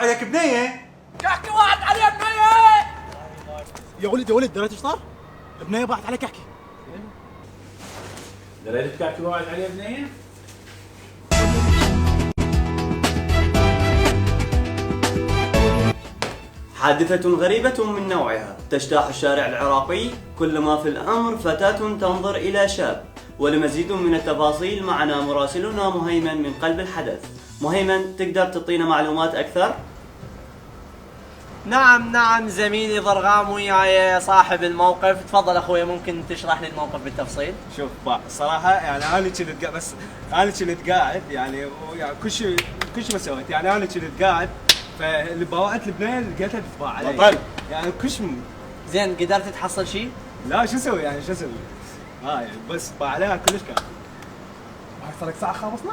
عليك بنيه. يحكي واحد عليه بنيه. يا ولد دريت ايش صار؟ بنيه باعت عليك احكي. دريت تحكي واحد عليه بنيه؟ حادثة غريبة من نوعها تجتاح الشارع العراقي، كلما في الأمر فتاة تنظر إلى شاب. ولمزيد من التفاصيل معنا مراسلنا مهيمن من قلب الحدث. مهيمن، تقدر تعطينا معلومات أكثر؟ نعم زميلي ضرغام وياي صاحب الموقف. تفضل اخوي، ممكن تشرح لي الموقف بالتفصيل؟ شوف صراحة يعني أنا كنت بس أنا كنت قاعد يعني كل شيء ما سويت، يعني أنا كنت قاعد فاللي باوعت البنية لقيتها تتباع علي. طيب يعني كل شيء زين، قدرت تحصل شيء؟ لا شو اسوي يعني شو اسوي؟ يعني بس باع عليها كلش كان. صار لك ساعه خلصنا؟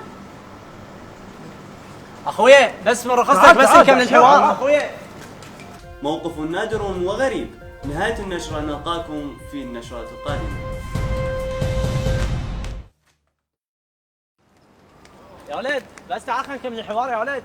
اخوي بس من رخصتك بس نكمل الحوار اخوي. موقف نادر وغريب. نهاية النشرة، نلقاكم في النشرات القادمة. يا ولد بس تعال خلينا نكمل الحوار يا ولد.